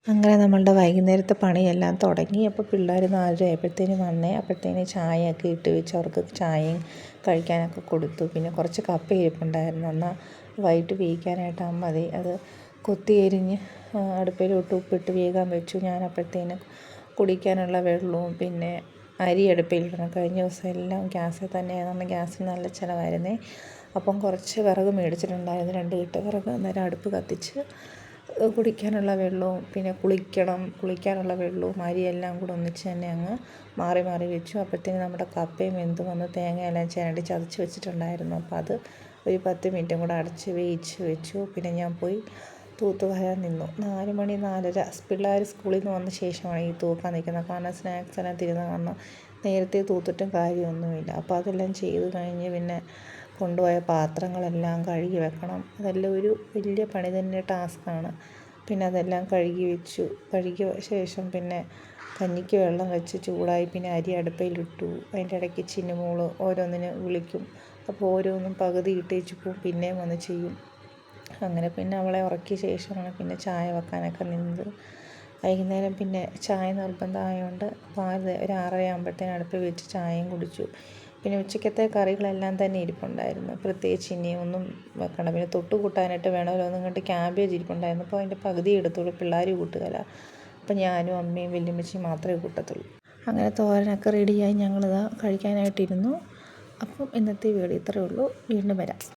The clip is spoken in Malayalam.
അങ്ങനെ നമ്മളുടെ വൈകുന്നേരത്തെ പണിയെല്ലാം തുടങ്ങി. അപ്പോൾ പിള്ളേർ 4:30 ആയപ്പോഴത്തേന് വന്നേ. അപ്പോഴത്തേന് ചായയൊക്കെ ഇട്ട് വെച്ച് അവർക്ക് ചായയും കഴിക്കാനൊക്കെ കൊടുത്തു. പിന്നെ കുറച്ച് കപ്പ ഇരിപ്പുണ്ടായിരുന്നു. എന്നാൽ വൈകിട്ട് വേവിക്കാനായിട്ടാൽ മതി. അത് കൊത്തി എരിഞ്ഞ് അടുപ്പിലോട്ട് ഉപ്പിട്ട് വേഗം വെച്ചു. ഞാൻ അപ്പോഴത്തേന് കുടിക്കാനുള്ള വെള്ളവും പിന്നെ അരി അടുപ്പിലിടണം. കഴിഞ്ഞ ദിവസം എല്ലാം ഗ്യാസിൽ തന്നെയായിരുന്നു. ഗ്യാസിന് നല്ല ചിലവായിരുന്നേ. അപ്പം കുറച്ച് വിറക് മേടിച്ചിട്ടുണ്ടായിരുന്നു, 2 കെട്ട് വിറക്. അന്നേരം അടുപ്പ് കത്തിച്ച് കുടിക്കാനുള്ള വെള്ളവും പിന്നെ കുളിക്കാനുള്ള വെള്ളവും അരിയെല്ലാം കൂടെ ഒന്നിച്ച് തന്നെ അങ്ങ് മാറി മാറി വെച്ചു. അപ്പോഴത്തേന് നമ്മുടെ കപ്പയും വെന്ത് വന്ന് തേങ്ങയെല്ലാം ചിരണ്ടി ചതച്ച് വെച്ചിട്ടുണ്ടായിരുന്നു. അപ്പോൾ അത് ഒരു 10 മിനിറ്റും കൂടെ അടച്ച് വേവിച്ച് വെച്ചു. പിന്നെ ഞാൻ പോയി തൂത്ത് വാരാൻ നിന്നു. 4 മണി 4:30 പിള്ളേർ സ്കൂളിൽ നിന്ന് വന്ന ശേഷമാണ് ഈ തൂക്കാൻ നിൽക്കുന്നത്. കാരണം സ്നാക്സ് എല്ലാം തിരുന്ന കാരണം നേരത്തെ തൂത്തിട്ടും കാര്യമൊന്നുമില്ല. അപ്പോൾ അതെല്ലാം ചെയ്ത് കഴിഞ്ഞ് പിന്നെ കൊണ്ടുപോയ പാത്രങ്ങളെല്ലാം കഴുകി വെക്കണം. അതെല്ലാം ഒരു വലിയ പണി തന്നെ, ടാസ്ക്കാണ്. പിന്നെ അതെല്ലാം കഴുകി വെച്ചു. കഴുകിയ ശേഷം പിന്നെ കഞ്ഞിക്ക് വെള്ളം വെച്ച് ചൂടായി. പിന്നെ അരി അടുപ്പയിലിട്ടു. അതിൻ്റെ ഇടയ്ക്ക് ചിന്നുമോൾ ഓരോന്നിന് വിളിക്കും. അപ്പോൾ ഓരോന്നും പകുതി ഇട്ടേച്ച് പോവും, പിന്നെയും വന്ന് ചെയ്യും. അങ്ങനെ പിന്നെ അവളെ ഉറക്കിയ ശേഷമാണ് പിന്നെ ചായ വെക്കാനൊക്കെ നിന്നത്. വൈകുന്നേരം പിന്നെ ചായ നിർബന്ധമായതുകൊണ്ട് പാൽ ഒരു 6:30 ആകുമ്പോഴത്തേന് അടുപ്പിൽ വെച്ച് ചായയും കുടിച്ചു. പിന്നെ ഉച്ചക്കത്തെ കറികളെല്ലാം തന്നെ ഇരിപ്പുണ്ടായിരുന്നു. പ്രത്യേകിച്ച് ഇനിയും ഒന്നും വെക്കണം. പിന്നെ തൊട്ട് കൂട്ടാനായിട്ട് വേണമല്ലോ. ഒന്നും കണ്ട് ക്യാബേജ് ഇരിപ്പുണ്ടായിരുന്നു. അപ്പോൾ അതിൻ്റെ പകുതി എടുത്തുള്ളൂ. പിള്ളേർ കൂട്ടുകയില്ല. അപ്പം ഞാനും അമ്മയും വല്യമ്മച്ചിയും മാത്രമേ കൂട്ടത്തുള്ളൂ. അങ്ങനെ തോരനൊക്കെ റെഡിയായി. ഞങ്ങളിതാ കഴിക്കാനായിട്ടിരുന്നു. അപ്പം ഇന്നത്തെ വീഡിയോ ഇത്രയേ ഉള്ളൂ. വീണ്ടും വരാം.